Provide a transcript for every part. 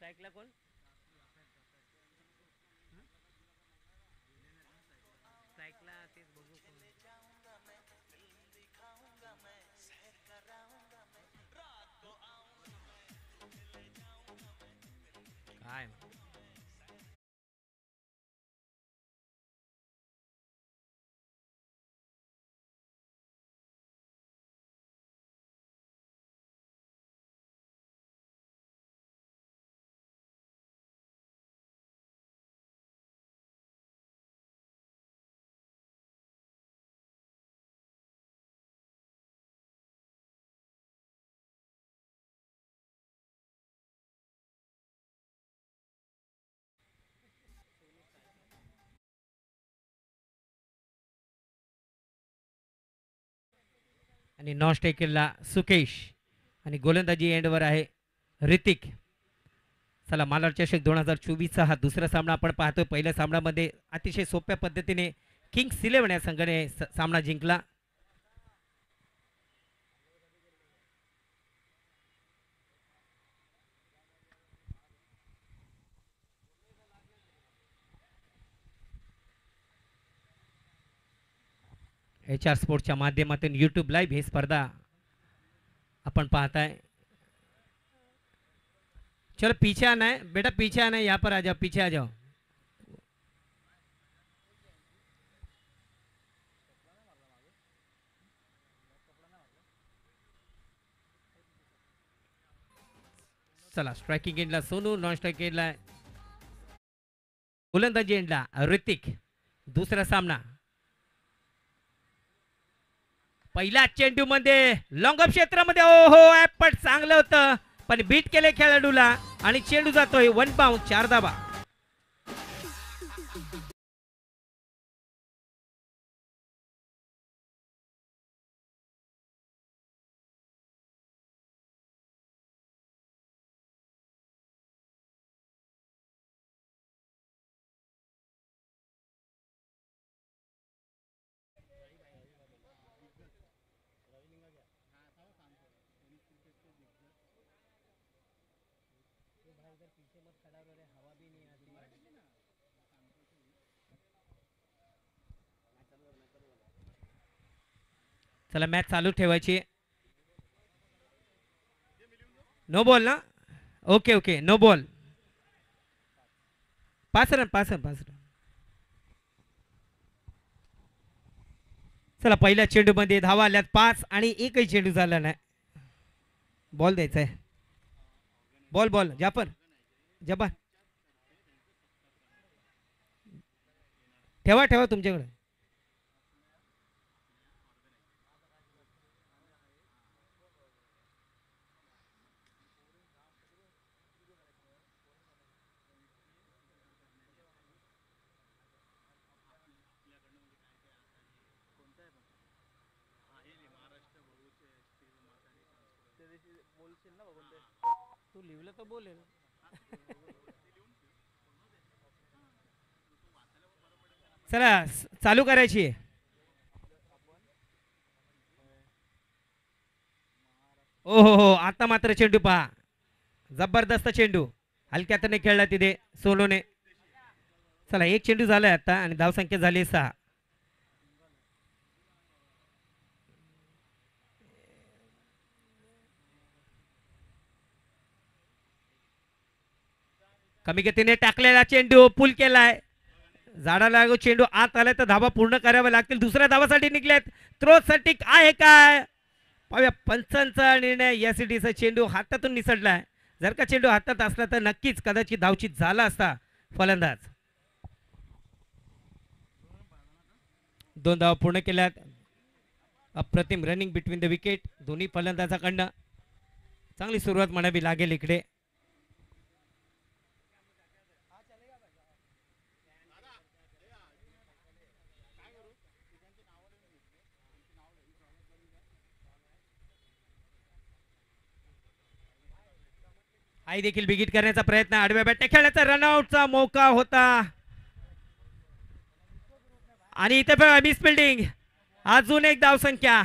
स्ट्राईकला कोण? स्ट्राईकला तेच बघू कोण. काय आणि नॉन स्ट्रायकरला सुकेश आणि गोलंदाजी एंडवर आहे ऋतिक. चला मालाड चषक 2024चा हा दुसरा सामना आपण पाहतोय. पहिल्या सामन्यामध्ये अतिशय सोप्या पद्धतीने किंग्स 11 या संघाने सामना जिंकला. HR स्पोर्ट्सच्या माध्यमातून यूट्यूब लाईव्ह ही स्पर्धा अपन पाहताय. चलो पीछे आना है बेटा, पीछे आना है, यहाँ पर आ जाओ, पीछे आ जाओ. चला स्ट्राइकिंग एंडला सोनू, नॉन स्ट्राइकिंग एंडला गोलंदाजी एंडला ऋतिक. दुसरा सामना पहिला चेंडू मध्ये लॉंग ऑफ क्षेत्रामध्ये ओहो ॲपट चांगलं होतं पण बीट केले खेळाडूला आणि चेंडू जातोय 1 बाउंड 4 धावा. चला मॅच चालू ठेवायची. नो बॉल ना, okay okay no ball. 5 run 5 run 5 run. चला पहिल्या चेंडू मध्ये धावा आल्यात 5 आणि एकही चेंडू झाला नाही. बॉल द्यायचा आहे. बॉल बॉल जाफर जबान ठेवा ठेवा तुमच्याकडे. तू लिहिलं तर बोलेल. चला चालू करायची. ओ हो आता मात्र चेंडू पहा, जबरदस्त चेंडू हलक्यातने खेळला तिथे सोलोने. चला एक चेंडू झालाय आता आणि धावसंख्या झाली 6. कमी गतीने टाकलेला चेंडू पुल केलाय, झाडाला लागू चेंडू आत आलाय तर धावा पूर्ण कराव्या लागतील. दुसऱ्या धावासाठी निघल्यात. थ्रो साठी आहे काय पाहूया. पंचांचा निर्णय. या सिटीचा चेंडू हातातून निसटलाय. जर का चेंडू हातात असला तर नक्कीच कदाचित धावचित झाला असता फलंदाज. 2 धावा पूर्ण केल्यात. अप्रतिम रनिंग बिटवीन द विकेट दोन्ही फलंदाजाकडनं. चांगली सुरुवात म्हणावी लागेल इकडे. आई देखील बिगिट करण्याचा प्रयत्न. आडव्या बॅटने खेळण्याचा रनआउटचा मौका होता आणि इथे मिस फिल्डिंग. अजून एक धावसंख्या.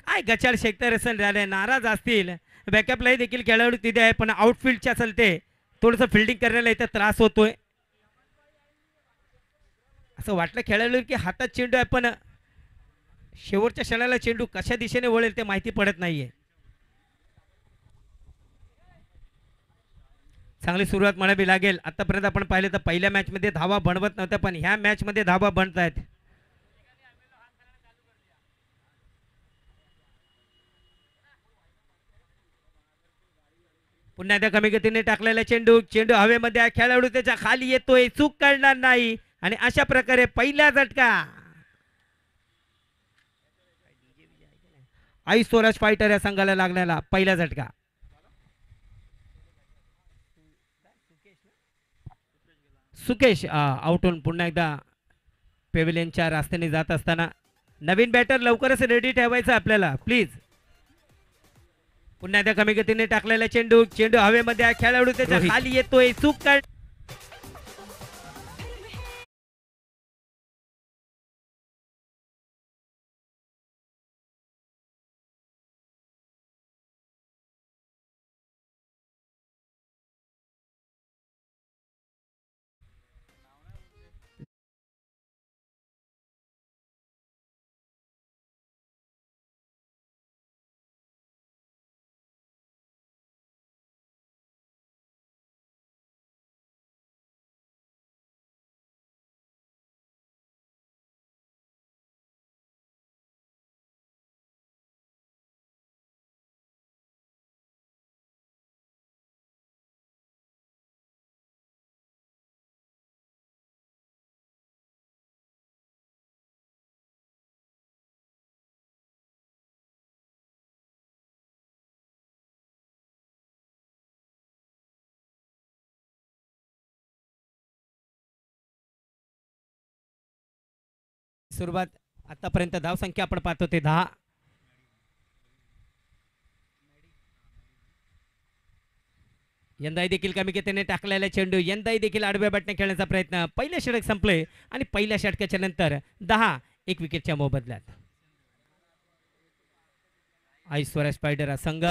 काय गचाळ शेखतर झाले, नाराज असतील. बॅकअपलाही देखील खेळाडू तिथे आहे पण आउटफील्डच्या चलते थोडंसं फिल्डिंग करण्याला इथं त्रास होतोय. असं वाटलं खेळाडू की हातात चेंडू आहे, पण शेवटच्या क्षणाला चेंडू कशा दिशेने वळेल ते माहिती पडत नाहीये. चांगली सुरुवात म्हणावी लागेल. आतापर्यंत आपण पाहिलं तर पहिल्या मॅच मध्ये धावा बनवत नव्हत्या, पण ह्या मॅच मध्ये धावा बनत आहेत. पुन्हा एकदा कमी गतीने टाकलेला चेंडू, चेंडू हवेमध्ये आहे, खेळाडू त्याच्या खाली येतोय, चूक करणार नाही आणि अशा प्रकारे पहिला झटका. आई स्वराज फायटर या संघाला लागलेला पहिला झटका. सुकेश आउट होऊन पुन्हा एकदा पेव्हिलियनच्या रस्त्याने जात असताना नवीन बॅटर लवकरच रेडी ठेवायचा आपल्याला प्लीज. पुन्हा एकदा कमी गतीने टाकलेला चेंडू, चेंडू हवेमध्ये आहे, खेळाडू त्याच्या खाली येतोय, चूक कर. सुरुवात आतापर्यंत धाव संख्या आपण पाहतो ते 10. यंदाही देखील कमी गतीने टाकलेला चेंडू, यंदाही देखील आडव्या बॅटने खेळण्याचा प्रयत्न. पहिल्या षटक संपले आणि पहिल्या षटकाच्या नंतर 10 एक विकेटच्या मोबदल्यात. ऐश्वर्या स्पायडर हा संघ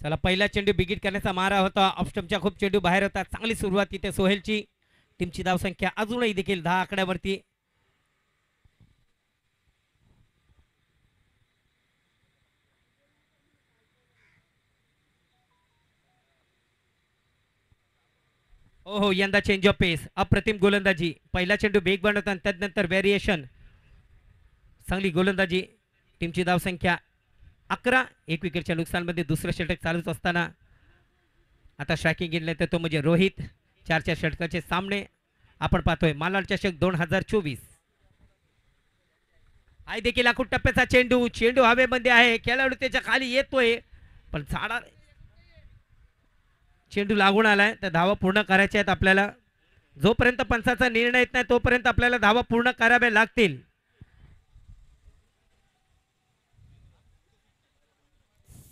चला पहिला चेंडू बिगिट करण्याचा मारा होता. ऑफस्टमच्या खूप चेंडू बाहेर होता. चांगली सुरुवात तिथे सोहेलची. टीमची धावसंख्या अजूनही देखील 10 आकड्यावरती. हो यंदा चेंज ऑफ पेस, अप्रतिम गोलंदाजी. पहिला चेंडू बेग बनवतात, त्यानंतर व्हेरिएशन. चांगली गोलंदाजी. टीमची धावसंख्या 11. एक विकेटच्या नुकसानमध्ये दुसरं षटक चालूच असताना आता स्ट्रायकिंग गेले तर तो म्हणजे रोहित. 4 षटकाचे सामने आपण पाहतोय. मालाड चषक 2024. आहे देखील आखूड टप्प्याचा चेंडू, चेंडू हवेमध्ये आहे, खेळाडू त्याच्या खाली येतोय, पण झाडा चेंडू लागून आलाय. तर धावा पूर्ण करायच्या आहेत आपल्याला. जोपर्यंत पंचाचा निर्णय येत नाही तोपर्यंत आपल्याला धावा पूर्ण कराव्या लागतील.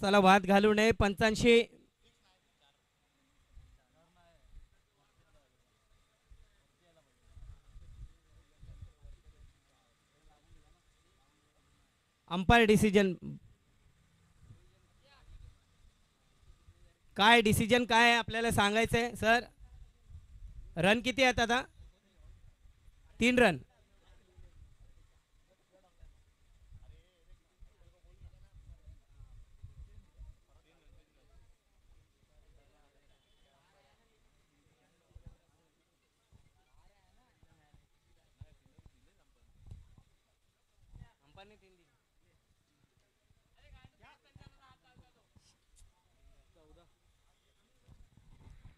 चला वाद घालू नये पंचांशी. अंपायर डिसिजन काय, डिसिजन काय आहे आपल्याला सांगायचंय सर. रन किती आहेत आता? 3 रन.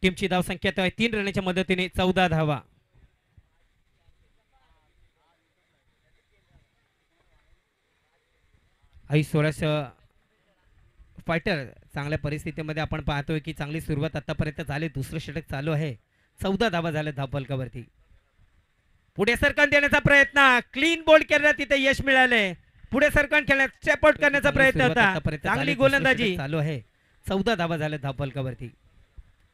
टीमची धावसंख्या तर 3 रनच्या मदतीने 14 धावा. आई सोळाश फायटर चांगल्या परिस्थितीमध्ये आपण पाहतोय की चांगली सुरुवात आतापर्यंत झाली. दुसरं षटक चालू आहे. 14 धावा झाल्या धावफलकावरती. पुढे सरकण देण्याचा प्रयत्न, क्लीन बोल्ड करण्यात तिथे यश मिळाले. पुढे सरकण खेळण्यात स्टेप आउट करण्याचा प्रयत्न होता. चांगली गोलंदाजी चालू आहे. 14 धावा झाल्या धावफलकावरती.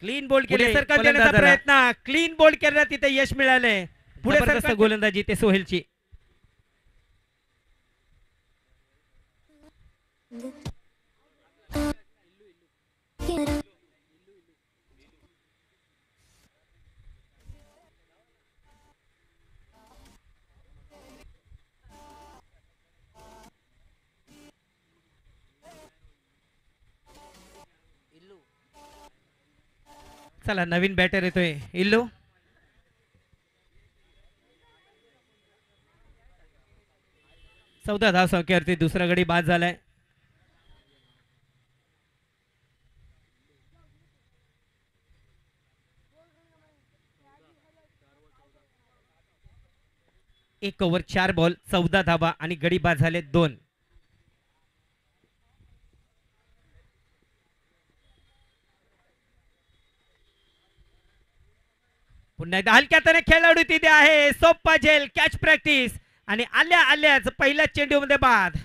क्लीन बोल्ड केले, सरकण देण्याचा प्रयत्न, क्लीन बोल्ड करण्यात तिथे यश मिळाले. पुढे सरकण गोलंदाजी ते सोहेलची. चला नवीन बॅटर येतोय इल्लू. चौदा धाव संख्येवरती दुसरा गडी बाद झालाय. एक ओव्हर 4 बॉल 14 धावा आणि गडी बाद झाले 2. पुन्हा एकदा हलक्यातने खेळाडू तिथे आहे. सोप्पा झेल कॅच प्रॅक्टिस आणि आल्याच पहिल्या चेंडूमध्ये बाद.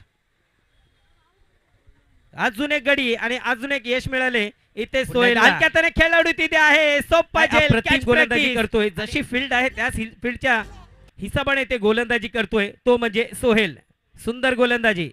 अजून एक गडी आणि अजून एक यश मिळाले इथे सोहेल. हलक्यातने खेळाडू तिथे आहे. सोप्पा झेल कॅच गोलंदाजी करतोय. जशी फील्ड आहे त्या फील्डच्या हिसाबाने ते गोलंदाजी करतोय तो म्हणजे सोहेल. सुंदर गोलंदाजी.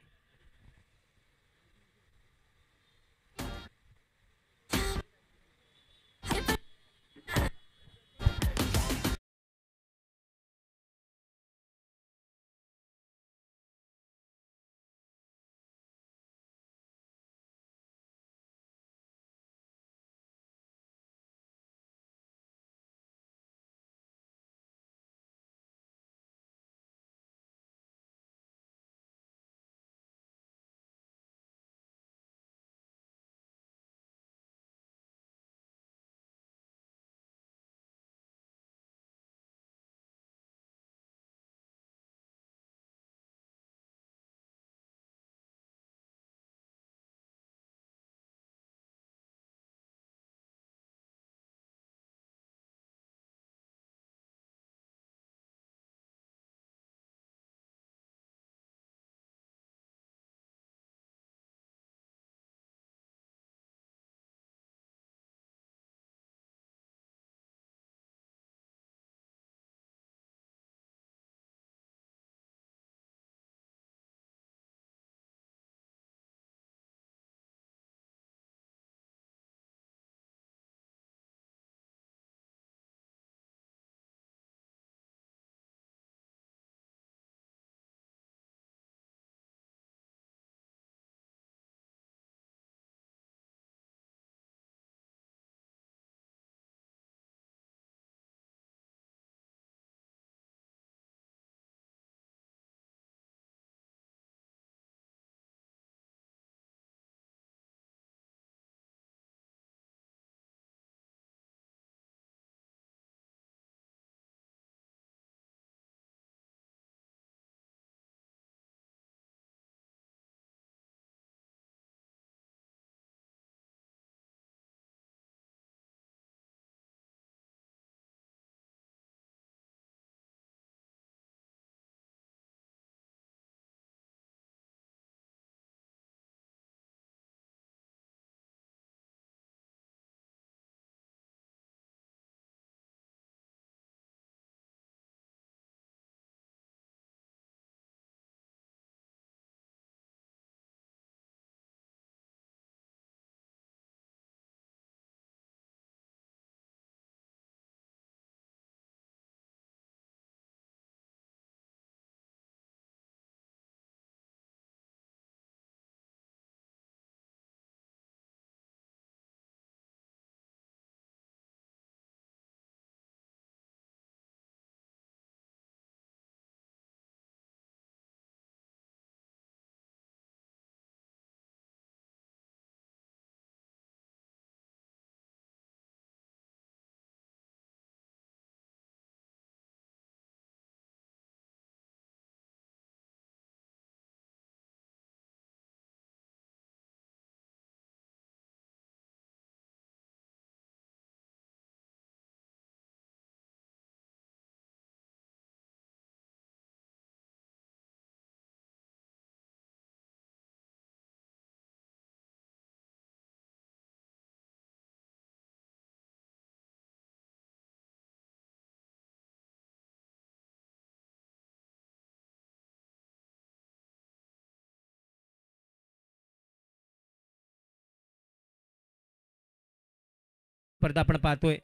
स्पर्धा आपण पाहतोय.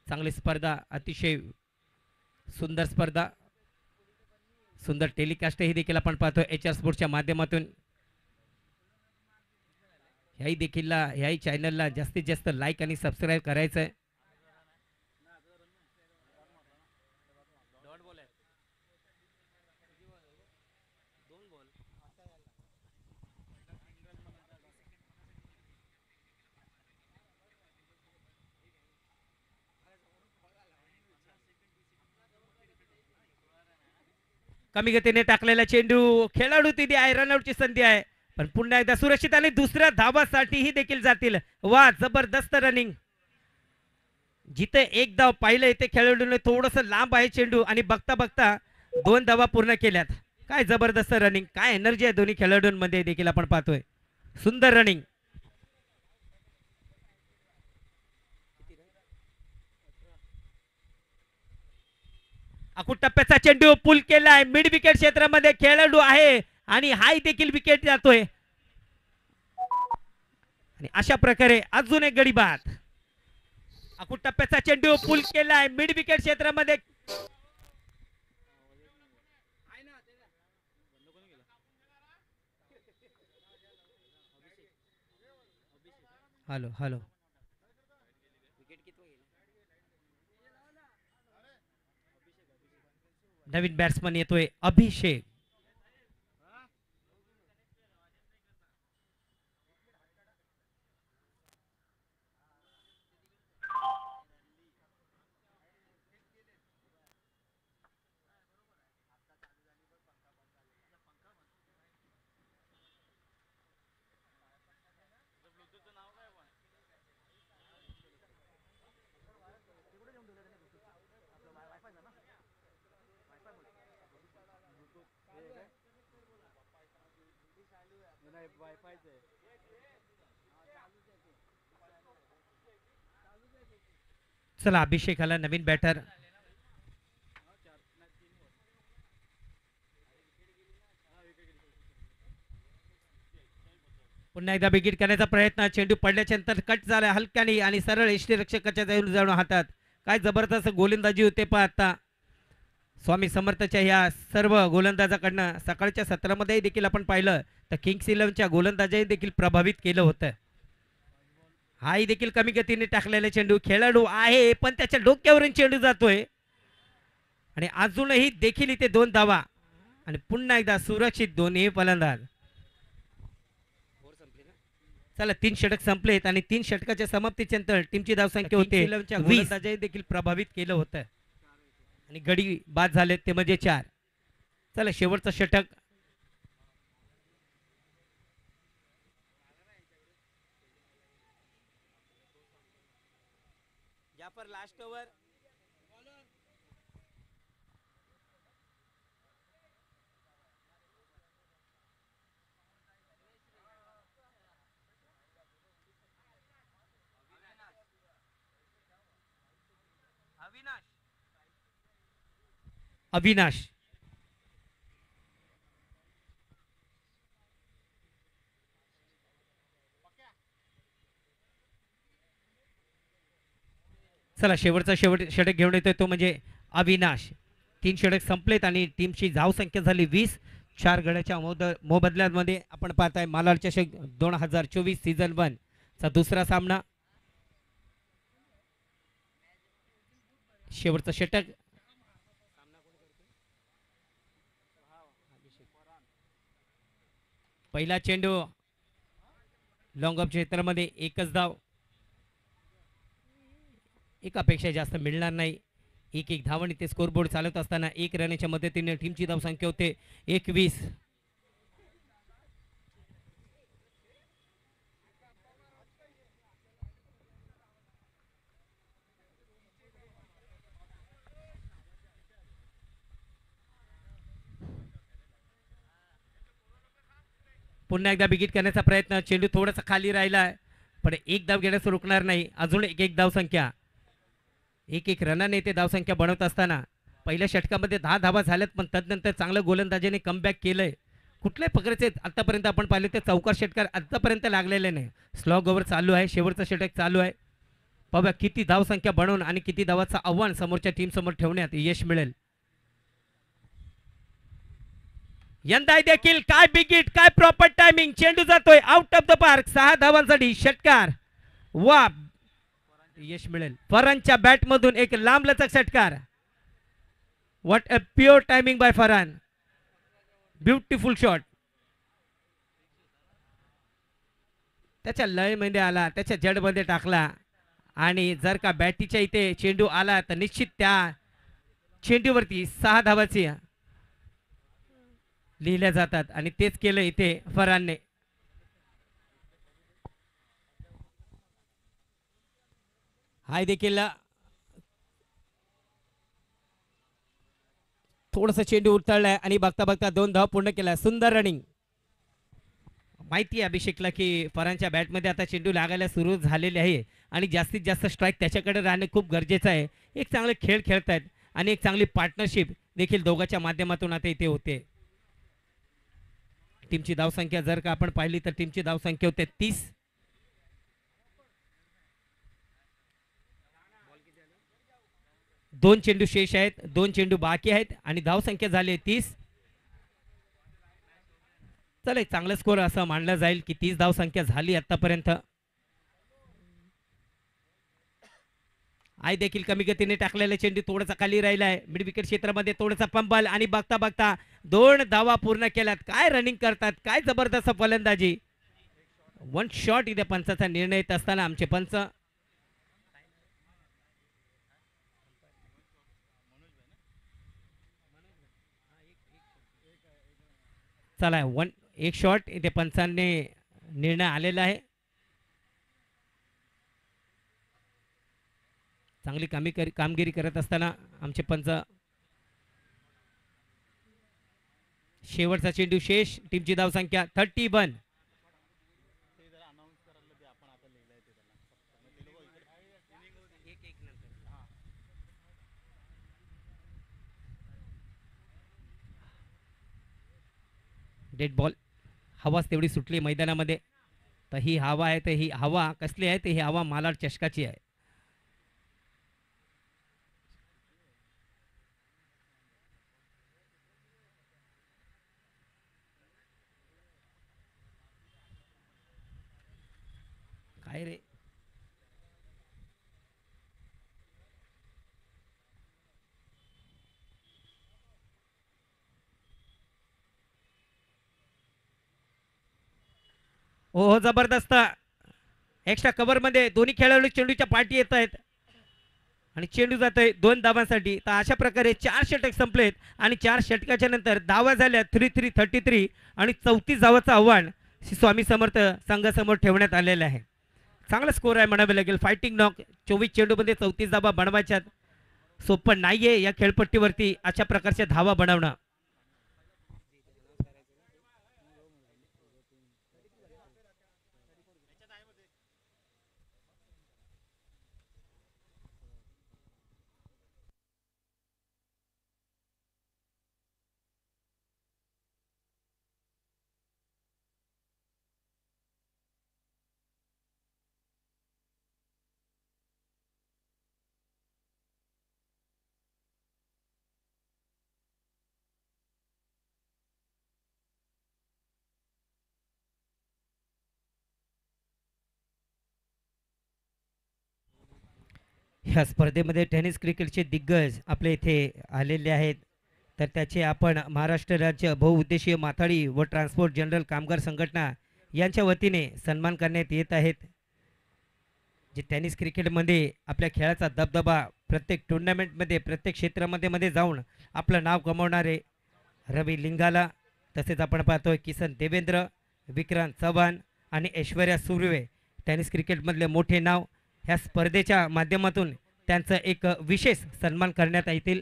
चांगली स्पर्धा, अतिशय सुंदर स्पर्धा, सुंदर टेलिकास्ट ही देखील आपण पाहतोय HR स्पोर्ट्सच्या माध्यमातून. ह्याही चॅनलला जास्तीत जास्त लाईक आणि सबस्क्राईब करायचं आहे. कमी गतीने टाकलेला चेंडू, खेळाडू तिथे आहे, रनआउटची संधी आहे, पण पुन्हा एकदा सुरक्षित आणि दुसऱ्या धावासाठीही देखील जातील. वा, जबरदस्त रनिंग. जिथे एक धाव पाहिलं इथे खेळाडूने थोडस लांब आहे चेंडू आणि बघता बघता 2 धावा पूर्ण केल्यात. काय जबरदस्त रनिंग, काय एनर्जी आहे दोन्ही खेळाडूंमध्ये देखील आपण पाहतोय. सुंदर रनिंग. अकुट टप्प्याचा चेंडू पुल केलाय, मिड विकेट क्षेत्रामध्ये खेळाडू आहे आणि हाय देखील विकेट जातोय. आणि अशा प्रकारे अजून एक गडी बाद. अकुट टप्प्याचा चेंडू पुल केलाय, मिड विकेट क्षेत्रामध्ये. हॅलो हॅलो, नवीन बॅट्समन येतोय अभिषेक. चला, अभिषेकाला नवीन बॅटर. पुन्हा एकदा बिगिट करण्याचा प्रयत्न, चेंडू पडल्याच्या नंतर कट झाला हलक्याने आणि सरळ यष्टीरक्षकाच्या जाऊन हातात. काय जबरदस्त गोलंदाजी होते पाहता स्वामी समर्थच्या ह्या सर्व गोलंदाजाकडनं. सकाळच्या सत्रामध्ये देखील आपण पाहिलं तर किंग्स इलेव्हनच्या गोलंदाजाही देखील प्रभावित केलं होतं. हाही देखील कमी गतीने टाकलेला चेंडू, खेळाडू आहे पण त्याच्या डोक्यावरून चेंडू जातोय आणि अजूनही देखील इथे 2 धावा आणि पुन्हा एकदा सुरक्षित दोन्ही फलंदाज. चला, 3 षटक संपलेत आणि 3 षटकाच्या समाप्तीच्या नंतर टीमची धावसंख्या होते 20. गोलंदाजाही देखील प्रभावित केलं होतं आणि गडी बाद झाले ते म्हणजे 4. चला, शेवटचं षटक. Jaffer last over. अविनाश. चला, शेवटचा षटक घेऊन येतोय तो म्हणजे अविनाश. 3 षटक संपलेत आणि टीमची धावसंख्या झाली 20. 4 गड्याच्या मोबदल्यामध्ये आपण पाहताय मालाड चषक 2024 सीझन 1 चा दुसरा सामना. शेवटचं षटक. पहिला चेंडू लॉंग ऑफ क्षेत्रामध्ये, एकच धाव. एकापेक्षा जास्त मिळणार नाही. 1-1 धावांनी ते स्कोरबोर्ड चालत असताना 1 रनच्या मदतीने टीमची धावसंख्या होते 21. पुन्हा एकदा बिगिट करण्याचा प्रयत्न, चेंडू थोडासा खाली राहिला पण 1 धाव घेण्यास रोखणार नाही. अजून 1-1 धावसंख्या. 1-1 रनाने ते धावसंख्या बनवत असताना पहिल्या षटकामध्ये 10 धावा झाल्यात पण तदनंतर चांगलं गोलंदाजीने कमबॅक केलंय. कुठल्याही प्रकारचे आतापर्यंत आपण पाहिले ते चौकार षटकार आतापर्यंत लागलेले नाही. स्लॉग ओव्हर चालू आहे, शेवटचं षटक चालू आहे. पाहूया किती धावसंख्या बनवून आणि किती धावाचं आव्हान समोरच्या टीम समोर ठेवण्यात यश मिळेल. यंदा देखील काय बिगिट, काय प्रॉपर टायमिंग. चेंडू जातोय आउट ऑफ द पार्क. 6 धावांसाठी षटकार. वा, यश मिळेल. फरहानच्या बॅट मधून एक लांब लचक षटकार. What a pure timing by Farhan. Beautiful shot. त्याच्या लय मध्ये आला, त्याच्या जड मध्ये टाकला आणि जर का बॅटीच्या इथे चेंडू आला तर निश्चित त्या चेंडूवरती 6 धावाची लिहिल्या जातात आणि तेच केलं इथे फरहानने. हाय देखील थोडस चेंडू उतरलाय आणि बघता बघता 2 धावा पूर्ण केल्या. सुंदर रनिंग. माहिती आहे अभिषेकला की फरहानच्या बॅटमध्ये आता चेंडू लागायला सुरू झालेले आहे आणि जास्तीत जास्त स्ट्राईक त्याच्याकडे राहणे खूप गरजेचं आहे. एक चांगले खेळ खेळतायत आणि एक चांगली पार्टनरशिप देखील दोघांच्या माध्यमातून आता इथे होते. टीमची धावसंख्या जर का आपण पाहिली तर टीमची धावसंख्या होते 30. दोन चेंडू शेष आहेत, 2 चेंडू बाकी आहेत आणि धावसंख्या झाली 30. चल एक चांगला स्कोर असं मानलं जाईल की 30 धावसंख्या झाली आतापर्यंत. आई देखील कमी गतीने टाकलेला चेंडू थोडासा खाली राहिला आहे. मिड विकेट क्षेत्रामध्ये थोडासा पंबल आणि बघता बघता 2 धावा पूर्ण केल्यात. काय रनिंग करतात, काय जबरदस्त फलंदाजी. 1 शॉट इथे पंचाचा निर्णय येत असताना आमचे पंच चला 1 शॉट इथे पंचांनी निर्णय आलेला आहे. चांगली कामगिरी करत असताना आमचे पंच. शेवटचा चेंडू शेष. टीमची धावसंख्या 31. Dead ball. हवाच तेवढी सुटली मैदानामध्ये. तर ही हवा आहे, तर ही हवा कसली आहे, तर ही हवा मालाड चषकाची आहे. काय रे. हो जबरदस्त. एक्स्ट्रा कव्हर मध्ये दोन्ही खेळाडू चेंडूच्या पाठी येत आहेत आणि चेंडू जात आहे 2 धावांसाठी. तर अशा प्रकारे 4 षटक संपलेत आणि 4 षटकाच्या नंतर धावा झाल्या 33 आणि 34 धावाचं आव्हान स्वामी समर्थ संघासमोर ठेवण्यात आलेलं आहे. चांगला स्कोर आहे म्हणावे लागेल. Fighting knock. 24 चेंडूमध्ये 34 धावा बनवायच्यात. सोपं नाहीये या खेळपट्टीवरती अशा प्रकारच्या धावा बनवणं. ह्या स्पर्धेमध्ये टेनिस क्रिकेटचे दिग्गज आपले इथे आलेले आहेत. तर त्याचे आपण महाराष्ट्र राज्य बहुउद्देशीय माथाडी व ट्रान्सपोर्ट जनरल कामगार संघटना यांच्या वतीने सन्मान करण्यात येत आहेत. जे टेनिस क्रिकेटमध्ये आपल्या खेळाचा दबदबा प्रत्येक टुर्नामेंटमध्ये प्रत्येक क्षेत्रामध्ये जाऊन आपलं नाव कमवणारे रवी लिंगाला, तसेच आपण पाहतोय किसन देवेंद्र, विक्रांत चव्हाण आणि ऐश्वर्या सुर्वे टेनिस क्रिकेटमधले मोठे नाव. ह्या स्पर्धेच्या माध्यमातून त्यांचा एक विशेष सन्मान करण्यात येतील.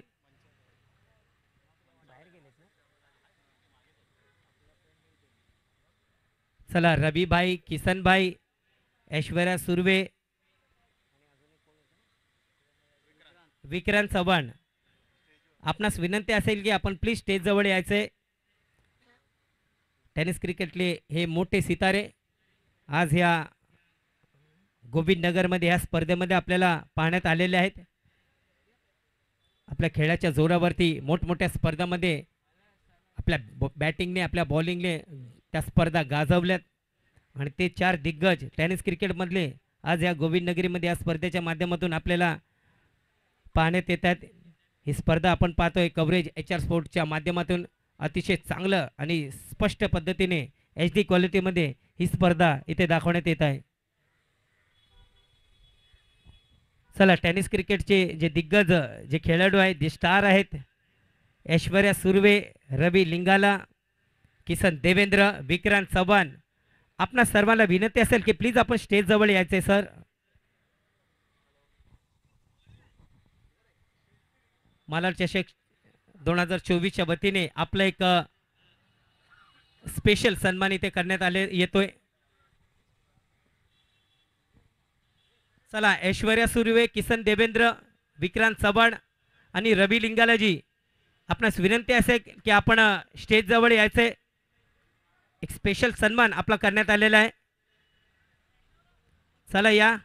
चला रवीभाई, किसनभाई, ऐश्वर्या सुर्वे, विक्रांत चव्हाण, आपणास विनंती असेल की आपण प्लीज स्टेज जवळ यायचे. टेनिस क्रिकेटले हे मोठे सितारे आज ह्या गोविंदनगरमध्ये या स्पर्धेमध्ये आपल्याला पाहण्यात आलेले आहेत. आपल्या खेळाच्या जोरावरती मोठमोठ्या स्पर्धांमध्ये आपल्या बॅटिंगने आपल्या बॉलिंगने त्या स्पर्धा गाजवल्यात आणि ते 4 दिग्गज टेनिस क्रिकेटमधले आज या गोविंदनगरीमध्ये या स्पर्धेच्या माध्यमातून आपल्याला पाहण्यात येतात. ही स्पर्धा आपण पाहतोय कव्हरेज HR स्पोर्ट्सच्या माध्यमातून अतिशय चांगलं आणि स्पष्ट पद्धतीने HD क्वालिटीमध्ये ही स्पर्धा इथे दाखवण्यात येत आहे. चला टेनिस क्रिकेटचे जे दिग्गज जे खेळाडू आहेत जे स्टार आहेत ऐश्वर्या सुर्वे, रवी लिंगाला, किसन देवेंद्र, विक्रांत चव्हाण, आपणा सर्वांना विनंती असेल की प्लीज आपण स्टेज जवळ यायचे सर. मलार चषक 2024च्या वतीने आपलं एक स्पेशल सन्मान इथे करण्यात आले येतोय. चला ऐश्वर्या सुर्वे, किसन देवेंद्र, विक्रांत चव्हाण आणि रवी लिंगालाजी आपणास विनंती असेल की आपण स्टेज जवळ यायचे. एक स्पेशल सन्मान आपला करण्यात आलेला आहे. चला या.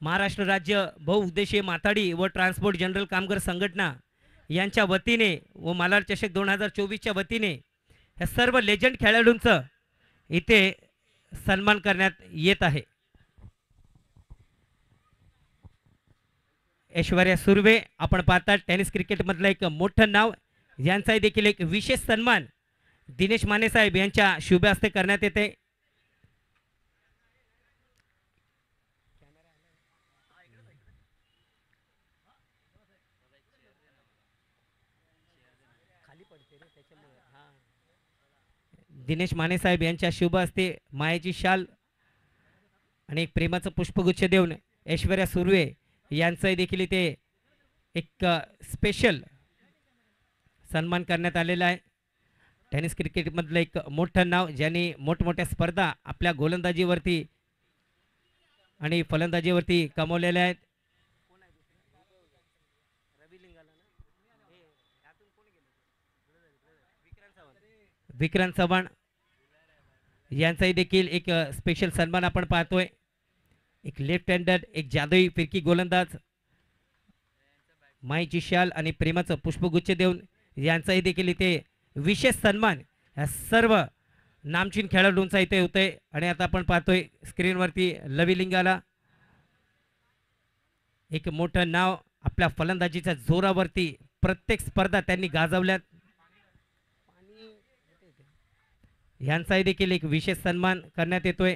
महाराष्ट्र राज्य बहुउद्देशीय माथाडी व ट्रान्सपोर्ट जनरल कामगार संघटना यांच्या वतीने व मलार चषक 2024च्या वतीने या सर्व लेजंड खेळाडूंचं इथे सन्मान करण्यात येत आहे. ऐश्वर्या सुर्वे आपण पाहता टेनिस क्रिकेटमधलं एक मोठं नाव, यांचाही देखील एक विशेष सन्मान दिनेश माने साहेब यांच्या शुभ हस्ते करण्यात येते. दिनेश माने साहेब यांच्या शुभ हस्ते मायेची शाल आणि एक प्रेमाचं पुष्पगुच्छ देऊन ऐश्वर्या सुर्वे यांचाही देखील इथे एक स्पेशल सन्मान करण्यात आलेला आहे. टेनिस क्रिकेटमधलं एक मोठं नाव ज्यांनी मोठमोठ्या स्पर्धा आपल्या गोलंदाजीवरती आणि फलंदाजीवरती कमवलेल्या आहेत. विक्रांत चव्हाण यांचाही देखील एक स्पेशल सन्मान आपण पाहतोय. एक लेफ्ट हँडर, एक जादुई फिरकी गोलंदाज, माईची शाल आणि प्रेमाचं पुष्पगुच्छ देऊन यांचाही देखील इथे विशेष सन्मान या सर्व नामचीन खेळाडूंचा इथे होतोय. आणि आता आपण पाहतोय स्क्रीनवरती लवी लिंगाला एक मोठं नाव, आपल्या फलंदाजीच्या जोरावरती प्रत्येक स्पर्धा त्यांनी गाजवल्यात. यांचाही देखील एक विशेष सन्मान करण्यात येतोय.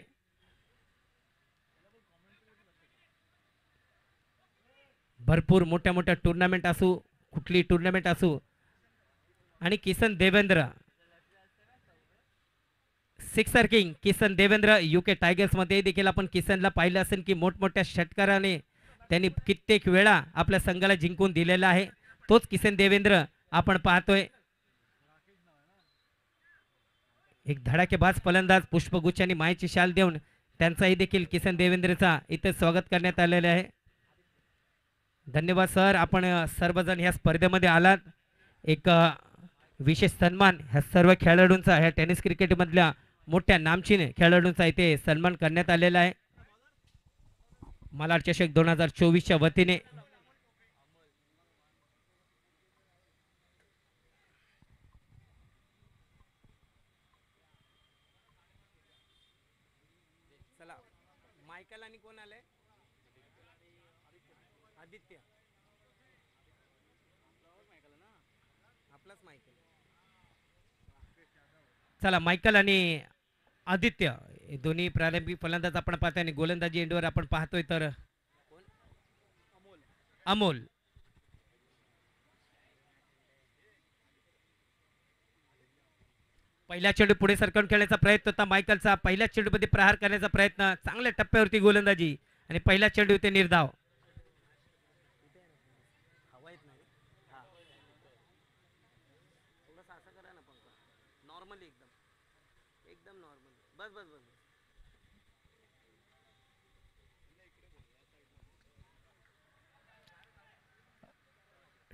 भरपूर मोठ्या मोठ्या टुर्नामेंट असू, कुठली टुर्नामेंट असू, आणि Kisan Devendra sixer king Kisan Devendra UK टायगर्समध्ये देखील आपण किसनला पाहिलं असेल की मोठमोठ्या षटकाराने त्यांनी कित्येक वेळा आपल्या संघाला जिंकून दिलेला आहे. तोच किसन देवेंद्र आपण पाहतोय. एक धडाकेबाज फलंदाज, पुष्पगुच्छ आणि मायेची शाल देऊन त्यांचाही देखील किसन देवेंद्रचा इथे स्वागत करण्यात आलेले आहे. धन्यवाद सर, आपण सर्वजण ह्या स्पर्धेमध्ये आलात. एक विशेष सन्मान ह्या सर्व खेळाडूंचा, ह्या टेनिस क्रिकेटमधल्या मोठ्या नामचीन खेळाडूंचा इथे सन्मान करण्यात आलेला आहे. मलार चषक 2024च्या वतीने चला मायकल आणि कोण आले? आदित्य, आपलाच मायकल. चला मायकल आणि आदित्य हे दोन्ही प्रारंभिक फलंदाज आपण पाहतोय आणि गोलंदाजी एंडवर आपण पाहतोय तर अमोल. पहिल्या चेंडू पुढे सरकवून खेळण्याचा प्रयत्न होता मायकलचा. पहिल्या चेंडूमध्ये प्रहार करण्याचा प्रयत्न, चांगल्या टप्प्यावरती गोलंदाजी आणि पहिला चेंडू ते निर्धाव.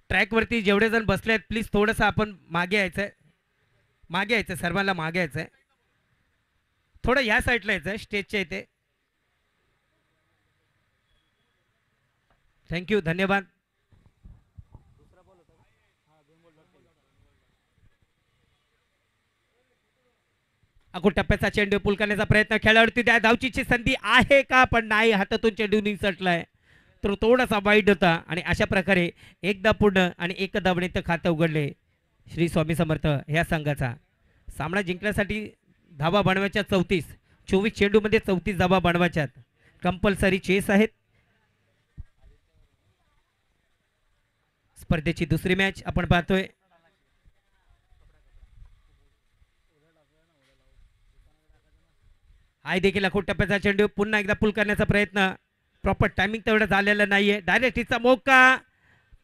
ट्रॅक वरती जेवढे जण बसले आहेत प्लीज थोडंसं आपण मागे यायचंय. मागे यायचं, सर्वांना मागे यायचंय, थोडं ह्या साईडला यायचं स्टेजच्या इथे. थँक्यू, धन्यवाद. अगो टप्प्याचा चेंडू पूल करण्याचा प्रयत्न, खेळाडू त्या धावचीची संधी आहे का, पण नाही, हातातून चेंडू निसटलाय. तो थोडासा वाईट होता आणि अशा प्रकारे एकदा पूर्ण आणि एक धावणीत खातं उघडले श्री स्वामी समर्थ ह्या संघाचा. सामना जिंकण्यासाठी धावा बनवायच्या 34, 24 चेंडूमध्ये 34 धावा बनवायच्यात. कंपल्सरी चेस आहेत. स्पर्धेची दुसरी मॅच आपण पाहतोय. हाय देखील अखोट टप्प्याचा चेंडू, पुन्हा एकदा पुल करण्याचा प्रयत्न, प्रॉपर टायमिंग तेवढं झालेलं नाहीये. डायरेक्ट तिचा मौका,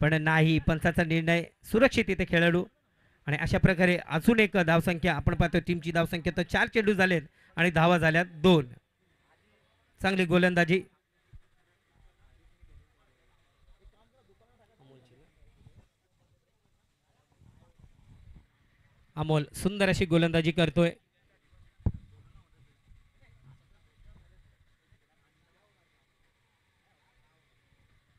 पण नाही, पंचाचा निर्णय. सुरक्षित इथे खेळाडू आणि अशा प्रकारे अजून एक धावसंख्या आपण पाहतो. टीमची धावसंख्या तर 4 चेंडू झालेत आणि धावा झाल्यात 2. चांगली गोलंदाजी. अमोल सुंदर अशी गोलंदाजी करतोय.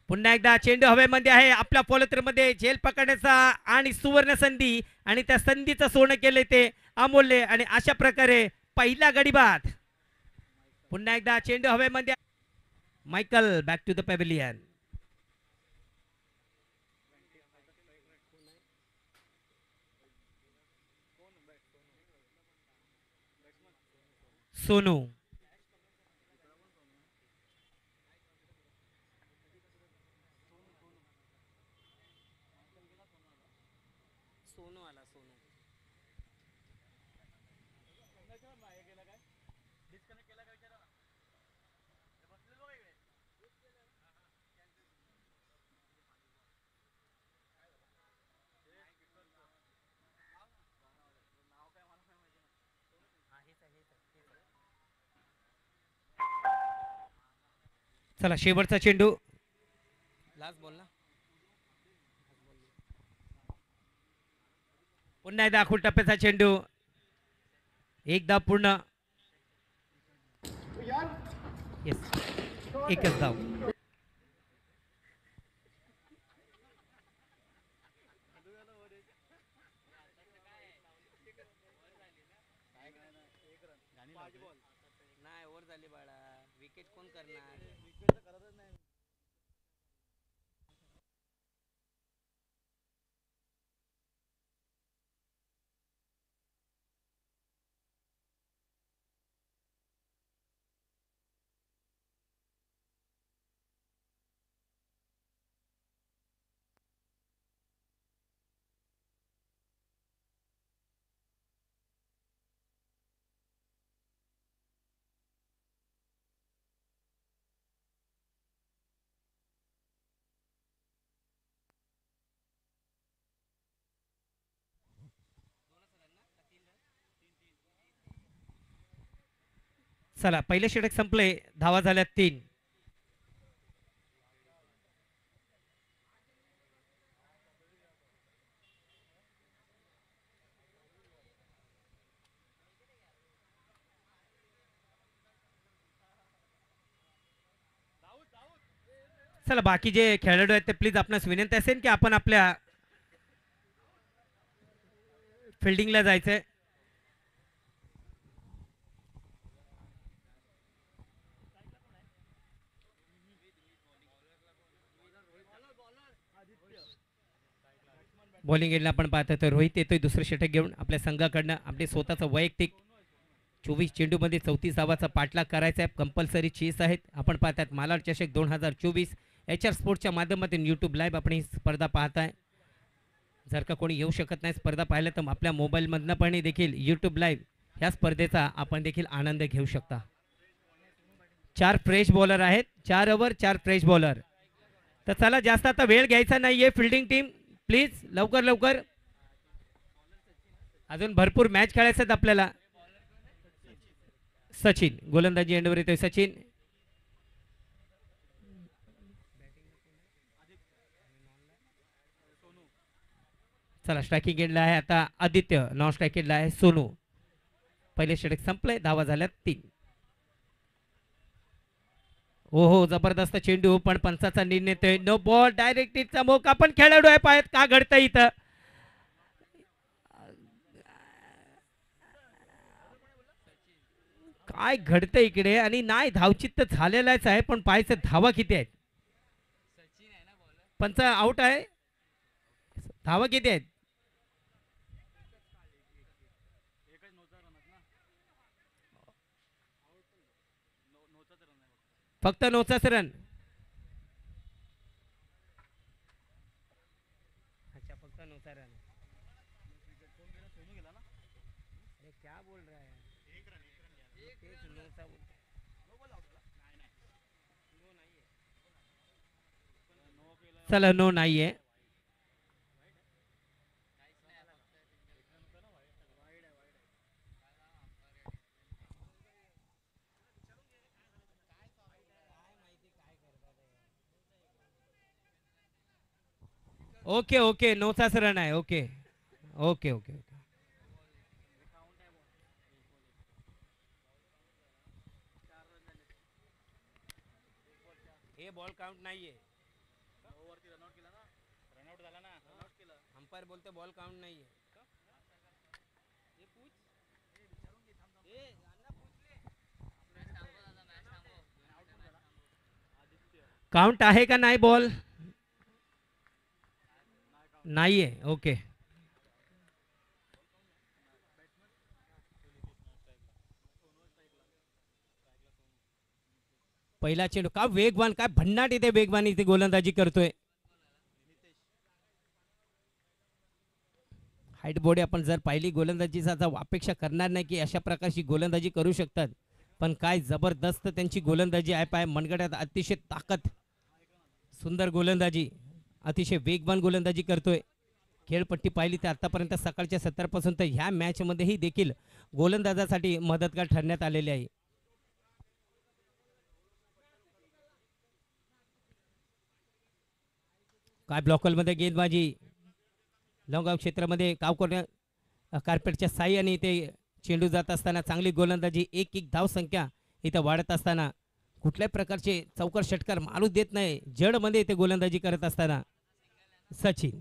पुन्हा एकदा चेंडू हवेमध्ये आहे. आपल्या पॉलिथ्रीमध्ये झेल पकडण्याचा आणि सुवर्ण संधी, आणि त्या संधीचं सोनं केले ते अमोलने. आणि अशा प्रकारे पहिला गडी बाद. पुन्हा एकदा चेंडू हवेमध्ये. Michael back to the pavilion. Sonu चला शेवटचा चेंडू. लास्ट बॉल ना. पुन्हा एकदा अखोट टप्प्याचा चेंडू, एकदा पूर्ण. येस, एकच धाव. चला पहिले षटक संपले, धावा झाल्या 3. चला बाकी जे खेळाडू आहेत ते प्लीज आपणास विनंती असेल की आपण आपल्या फिल्डिंगला जायचंय. बॉलिंग एंडला आपण पाहतो तर रोहित येतोय दुसरं षटक घेऊन आपल्या संघाकडनं. आपले स्वतःचं वैयक्तिक 24 चेंडूमध्ये 34 धावाचा पाठलाग करायचा आहे. कंपल्सरी चेस आहेत. आपण पाहतात मालाड चषक 2024 HR स्पोर्ट्सच्या माध्यमातून यूट्यूब लाईव्ह आपण ही स्पर्धा पाहताय. जर का कोणी येऊ शकत नाही स्पर्धा पाहायला तर आपल्या मोबाईलमधनं पण देखील यूट्यूब लाईव्ह ह्या स्पर्धेचा आपण देखील आनंद घेऊ शकता. 4 फ्रेश बॉलर आहेत, 4 ओव्हर 4 फ्रेश बॉलर. तर चला जास्त आता वेळ घ्यायचा नाहीये. फिल्डिंग टीम प्लीज लवकर लवकर, अजून भरपूर मॅच खेळायचे आहेत आपल्याला. सचिन गोलंदाजी एंडवर येतोय. सचिन चला स्ट्रायकिंग एंडला आहे आता आदित्य, नॉन स्ट्रायकिंग एंडला आहे सोनू. पहिले षटक संपले, धावा झाल्यात 3. हो जबरदस्त चेंडू, पण पंचाचा निर्णय ते नो बॉल. डायरेक्ट हिटचा मौका, पण खेळाडू आहे पायात. का घडतं इथं? काय घडतं इकडे? आणि नाही, धावचित्त झालेलाच आहे, पण पाहायचं धावा किती आहेत. पंच आउट आहे. धावा किती आहेत? फक्त 9च रन. अच्छा, फक्त 9चा रन. अरे क्या बोल रहा है? चला, नो नाहीये. ओके ओके, 9चाच रन आहे. Okay okay okay okay. हे बॉल काउंट नाहीये. अंपायर बोलते बॉल काउंट नाहीये. काउंट आहे का नाही बॉल? नाहीये. ओके. पहिला चेंडू, का वेगवान, काय भन्नाट इथे वेगवान इथे गोलंदाजी करतोय. हाईट बॉडी आपण जर पाहिली, गोलंदाजीचा अपेक्षा करणार नाही की अशा प्रकारची गोलंदाजी करू शकतात, पण काय जबरदस्त त्यांची गोलंदाजी आहे. पाय मनगड्यात अतिशय ताकद, सुंदर गोलंदाजी, अतिशय वेगवान गोलंदाजी करतोय. खेळपट्टी पाहिली तर आतापर्यंत सकाळच्या 70 पासून तर ह्या मॅच मध्येही देखील गोलंदाजासाठी मदतगार ठरण्यात आलेले आहे. काय ब्लॉकलमध्ये गेंदबाजी, लॉंगआउट क्षेत्रामध्ये कार्पेटच्या साह्याने इथे चेंडू जात असताना चांगली गोलंदाजी. एक धाव संख्या इथं वाढत असताना कुठल्याही प्रकारचे चौकार षटकार मारू देत नाही. जडमध्ये इथे गोलंदाजी करत असताना सचिन.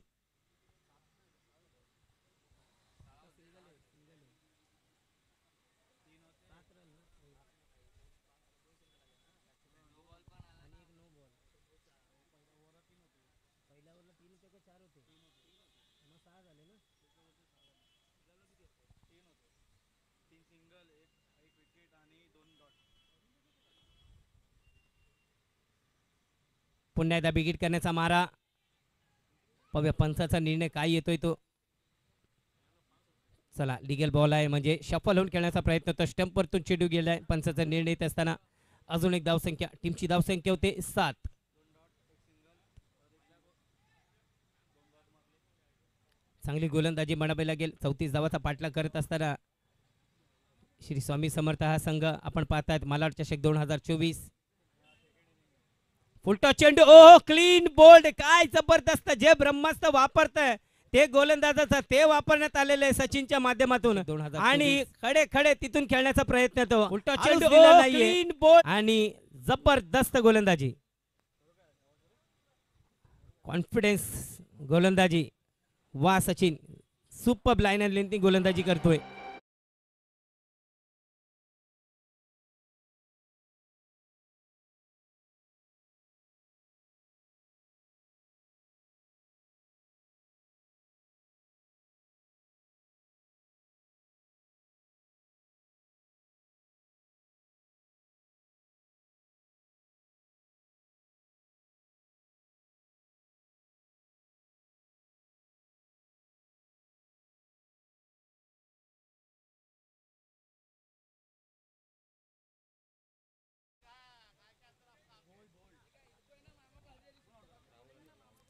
पुन्हा एकदा बिगिट करण्याचा मारा. पाहूया पंचाचा निर्णय काय येतोय तो. चला, लिगल बॉल आहे म्हणजे शफल होऊन खेळण्याचा प्रयत्न होता. स्टंपवरतून चेंडू गेलाय. पंचाचा निर्णय येत असताना अजून एक धावसंख्या, टीमची धावसंख्या होते 7. चांगली गोलंदाजी म्हणावी लागेल. 34 धावाचा पाठलाग करत असताना श्री स्वामी समर्थ हा संघ आपण पाहतायत. मालाड चषक 2024. फुलटॉस चेंडू, ओ क्लीन बोल्ड. काय जबरदस्त, जे ब्रह्मास्त्र वापरतंय ते गोलंदाजाचं ते वापरण्यात आलेलं आहे सचिनच्या माध्यमातून. आणि खडे खडे तिथून खेळण्याचा प्रयत्न तो. फुलटॉस चेंडू, क्लीन बोल्ड आणि जबरदस्त गोलंदाजी, कॉन्फिडन्स गोलंदाजी. वा Sachin, super line and lengthy गोलंदाजी करतोय.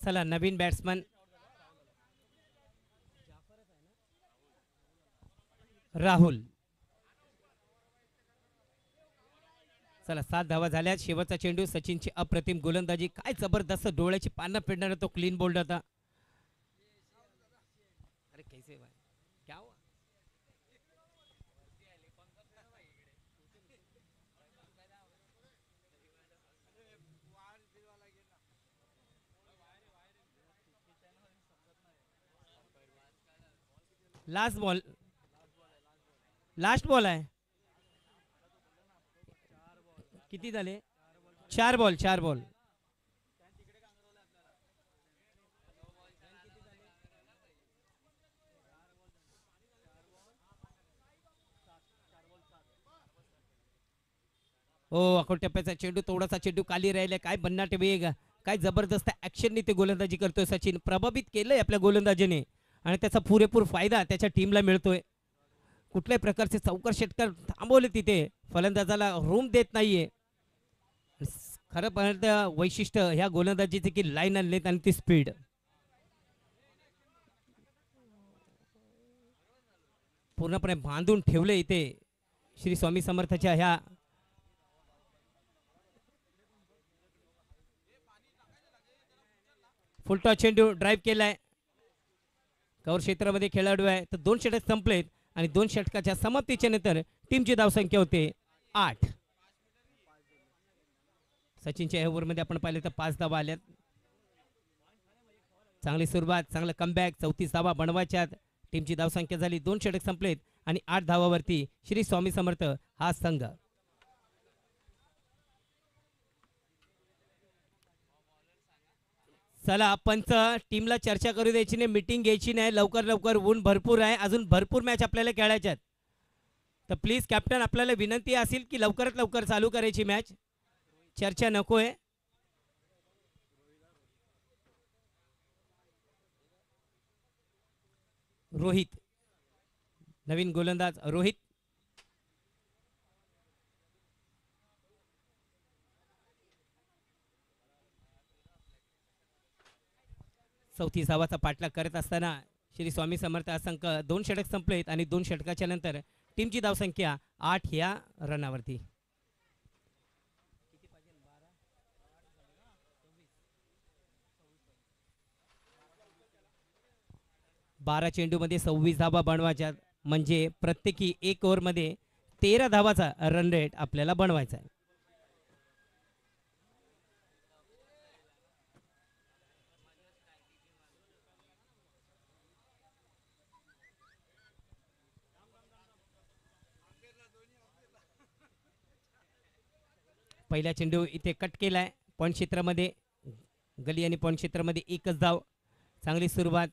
चला, नवीन बॅट्समन राहुल. चला, 7 धावा झाल्या. शेवटचा चेंडू, सचिनची अप्रतिम गोलंदाजी. काय जबरदस्त डोळ्याची पानं फेडणारा तो क्लीन बोल्ड होता. लास्ट बॉल आहे. किती झाले? 4 बॉल. हो, अकोट टप्प्याचा चेंडू, थोडासा चेंडू खाली राहिला. काय भन्नाट वेग, काय जबरदस्त ऍक्शनने ते गोलंदाजी करतोय सचिन. प्रभावित केलंय आपल्या गोलंदाजीने आणि त्याचा पुरेपूर फायदा त्याच्या टीमला मिळतोय. कुठल्याही प्रकारचे चौकार षटकार थांबवले तिथे, फलंदाजाला रूम देत नाहीये. खरं पाहिलं वैशिष्ट्य ह्या गोलंदाजीचे की लाईन आणलेत आणि ती स्पीड. पूर्णपणे बांधून ठेवले इथे श्री स्वामी समर्थाच्या ह्या फुलटॉस चेंडू ड्राईव्ह केलाय. कव्हर क्षेत्रामध्ये खेळाडू आहे. तर 2 षटक संपलेत आणि 2 षटकाच्या समाप्तीच्या नंतर टीमची धावसंख्या होते 8. सचिनच्या ओव्हरमध्ये आपण पाहिले तर 5 धावा आल्यात. चांगली सुरुवात, चांगलं कमबॅक. 34 धावा बनवायच्यात. टीमची धावसंख्या झाली. 2 षटक संपलेत आणि 8 धावावरती श्री स्वामी समर्थ हा संघ. चला पंच, टीमला चर्चा करू द्यायची नाही, मीटिंग घ्यायची नाही. लवकर ऊन भरपूर आहे, अजून भरपूर मॅच आपल्याला खेळायच्यात. तर प्लीज कॅप्टन, आपल्याला विनंती असेल की लवकरात लवकर चालू करायची मॅच. चर्चा नकोय. रोहित, नवीन गोलंदाज रोहित. चौथी धावाचा पाठलाग करत असताना श्री स्वामी समर्थ संघ 2 षटक संपलेत आणि 2 षटकाच्या नंतर टीमची धावसंख्या 8 या रनावरती. 12 चेंडूमध्ये 26 धावा बनवायच्या, म्हणजे प्रत्येकी 1 ओव्हरमध्ये 13 धावाचा रन रेट आपल्याला बनवायचा आहे. पहिला चेंडू इथे कट केलाय पॉइंट क्षेत्रामध्ये. गली आणि पॉइंट क्षेत्रामध्ये एकच धाव. चांगली सुरुवात.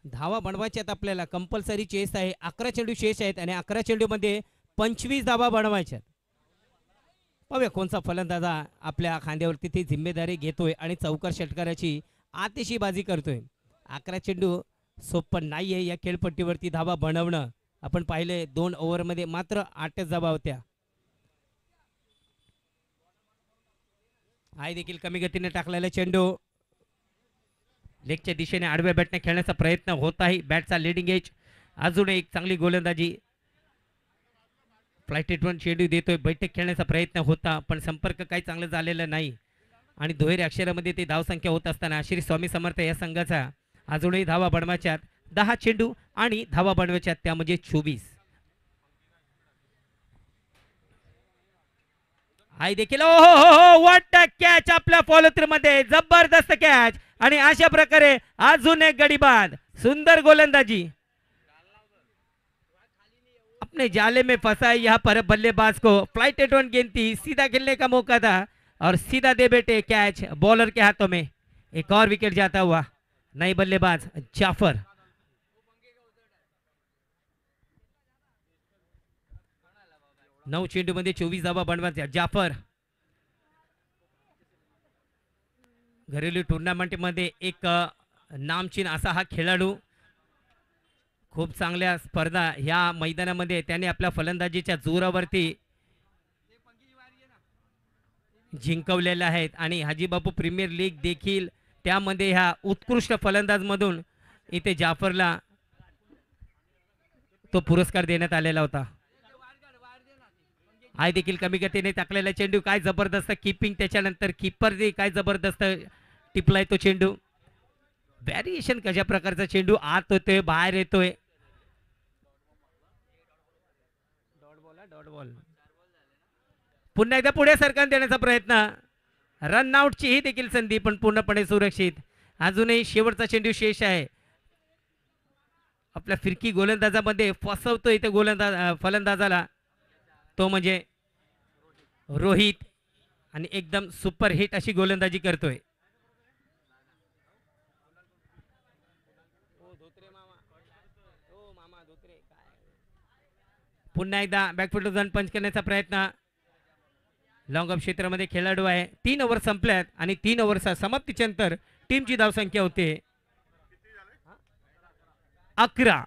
धावा बनवायच्यात आपल्याला, कंपल्सरी चेस आहे. 11 चेंडू शेष आहेत आणि 11 चेंडूमध्ये 25 धावा बनवायच्यात. पाहूया कोणचा फलंदाजा आपल्या खांद्यावरती ती जिम्मेदारी घेतोय आणि चौकार षटकाराची आतिषबाजी करतोय. 11 चेंडू सोपं नाहीये या खेळपट्टीवरती धावा बनवणं. आपण पाहिले 2 ओव्हरमध्ये मात्र 8च धावा होत्या. आई देखील कमी गतीने टाकलेला चेंडू लेगच्या दिशेने आडव्या बॅटने खेळण्याचा प्रयत्न होत आहे. बॅटचा लीडिंग एज. अजून एक चांगली गोलंदाजी. फ्लाइटेड वन चेंडू देतोय. बैठक खेळण्याचा प्रयत्न होता पण संपर्क काही चांगलं झालेलं नाही आणि दुहेरी अक्षरामध्ये ते धावसंख्या होत असताना श्री स्वामी समर्थ या संघाचा अजूनही धावा बनवायच्यात. 10 चेंडू आणि धावा बनवायच्यात त्या म्हणजे 24. आई देखील व्हॉट अ कॅच आपल्या फॉलो थ्रू मध्ये. जबरदस्त कॅच आणि अशा प्रकारे अजून एक गडी बाद. सुंदर गोलंदाजी. अपने जाले में फंसा यहाँ पर बल्लेबाज को. फ्लाइटेड वन गेंद थी, सीधा खेलने का मौका था और सीधा दे बेटे कैच बॉलर के हाथों में. एक और विकेट जाता हुआ. नई बल्लेबाज जाफर. नऊ चेंडू मध्ये 24 धावा बनवायच्या. जाफर घरेलू टुर्नामेंट मध्ये एक नामचीन असा हा खेळाडू. खूप चांगल्या स्पर्धा ह्या मैदानामध्ये त्याने आपल्या फलंदाजीच्या जोरावरती जिंकवलेल्या आहेत आणि हाजीबापू प्रीमियर लीग देखील त्यामध्ये ह्या उत्कृष्ट फलंदाज मधून इथे जाफरला तो पुरस्कार देण्यात आलेला होता. आई देखील कमी गतीने टाकलेला चेंडू. काय जबरदस्त कीपिंग. त्याच्यानंतर कीपर काय जबरदस्त टिपलाय तो चेंडू. व्हॅरिएशन कशा प्रकारचा चेंडू. आत होतोय, बाहेर येतोय. Dot ball. पुन्हा एकदा पुढे सरकन देण्याचा प्रयत्न. रन आउटची ही देखील संधी पण पूर्णपणे सुरक्षित. अजूनही शेवटचा चेंडू शेष आहे. आपल्या फिरकी गोलंदाजामध्ये फसवतो इथे फलंदाजाला, तो म्हणजे रोहित, आणि एकदम सुपर हिट अशी गोलंदाजी करतोय. पुन्हा एकदा बॅकफुट जाऊन पंच करण्याचा प्रयत्न. लॉंग ऑफ क्षेत्रामध्ये खेळाडू आहे. 3 ओव्हर संपल्यात आणि 3 ओव्हरच्या समाप्तीच्या नंतर टीमची धावसंख्या होते 11.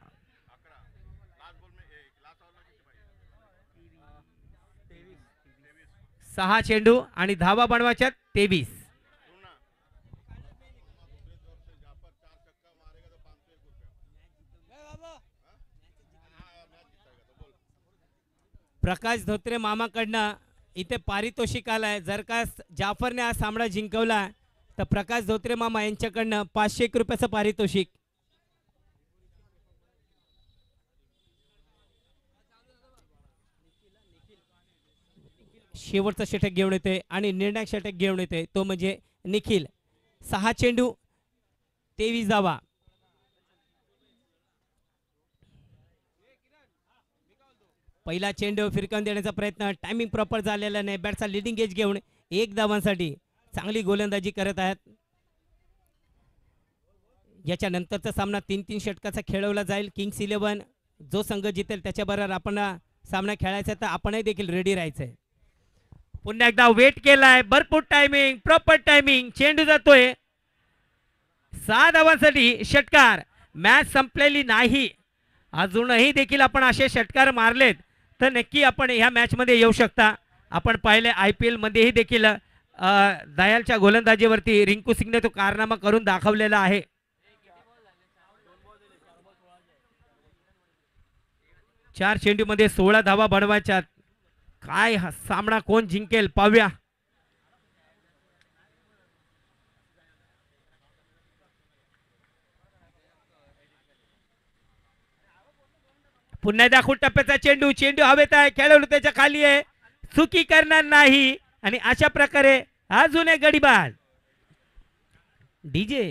6 चेंडू आणि धावा बनवायच्या 23. प्रकाश धोत्रे मामाकडनं इथे पारितोषिक आलाय. जर का जाफरने हा सामना जिंकवला तर प्रकाश धोत्रे मामा यांच्याकडनं 501 रुपयाचं पारितोषिक. शेवटचा षटक घेऊन येते आणि निर्णायक षटक घेऊन येते तो म्हणजे निखिल. 6 चेंडू 23 धावा. पहिला चेंडू फिरकावून देण्याचा प्रयत्न, टायमिंग प्रॉपर झालेला नाही. बॅटचा लिडिंग एज घेऊन 1 धावांसाठी चांगली गोलंदाजी करत आहेत. याच्या नंतरचा सामना 3-3 षटकाचा खेळवला जाईल. किंग्स 11 जो संघ जितेल त्याच्याबरोबर आपण सामना खेळायचा, तर आपणही देखील रेडी राहायचंय. पुन्हा एकदा वेट केलाय, भरपूर टायमिंग, प्रॉपर टायमिंग. चेंडू जातोय 6 धावांसाठी. षटकार. मॅच संपलेली नाही, अजूनही देखील आपण असे षटकार मारलेत तर नक्की आपण ह्या मॅच मध्ये येऊ शकता. आपण पाहिले IPL मध्येही देखील दयालच्या गोलंदाजीवरती रिंकू सिंगने तो कारनामा करून दाखवलेला आहे. चार चेंडू मध्ये 16 धावा बनवायच्या. काय हा सामना कोण जिंकेल पाहूया. पुन्हा दाखवून टप्प्याचा चेंडू. चेंडू हवेत आहे, खेळाडू त्याच्या खाली आहे, चुकी करणार नाही. आणि अशा प्रकारे अजून एक गडीबाज. डीजे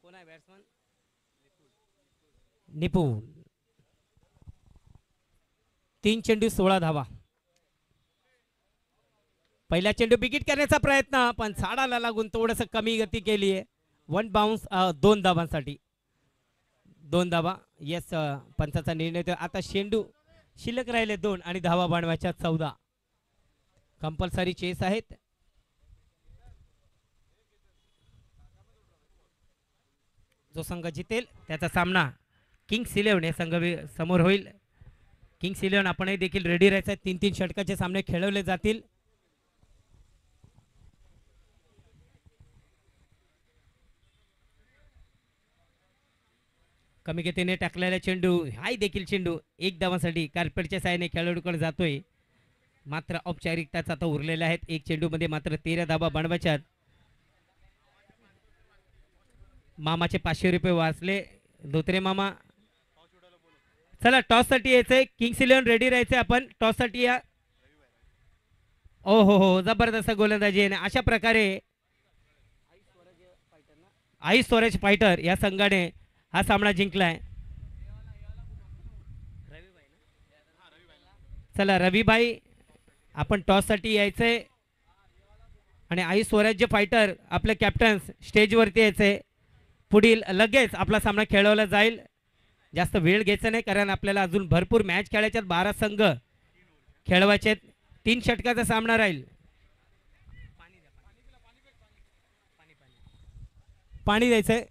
कोण आहे बॅट्समन? निपुण. 3 चेंडू 16 धावा. पहिला चेंडू बिगिट करण्याचा प्रयत्न, पण झाडाला लागून थोडस कमी गती केली आहे. 1 बाउन्स 2 धावांसाठी. 2 धावा. येस, पंचाचा निर्णय. आता चेंडू शिल्लक राहिले 2 आणि धावा बनवायच्या 14. कंपल्सरी चेस आहेत. जो संघ जितेल त्याचा सामना किंग्स 11 या संघ समोर होईल. किंग्स 11 आपणही देखील रेडी राहायचं. 3-3 षटकाचे सामने खेळवले जातील. कमी गतीने टाकलेला चेंडू, हाय देखील चेंडू 1 धावांसाठी कार्पेटच्या साहाय्याने खेळाडूकडे जातोय. मात्र औपचारिकताच आता उरलेल्या आहेत. 1 चेंडू मध्ये मात्र 13 धावा बनवायच्यात. मामाचे 500 रुपये वाचले धोत्रे मामा. चला टॉस साठी यायचंय. किंग्स 11 रेडी राहायचंय. आपण टॉस साठी या. ओ हो, जबरदस्त गोलंदाजी आहे. अशा प्रकारे आई स्वराज फायटर या संघाने हा सामना जिंकलाय. चला रविभाई, आपण टॉस साठी यायचंय आणि आई स्वराज्य फायटर आपले कॅप्टन्स स्टेजवरती यायचंय. पुढील लगेच आपला सामना खेळवला जाईल. जास्त वेळ घ्यायचा नाही, कारण आपल्याला अजून भरपूर मॅच खेळायच्यात. 12 संघ खेळवायचे, 3 षटकाचा सामना राहील. पाणी द्यायचंय.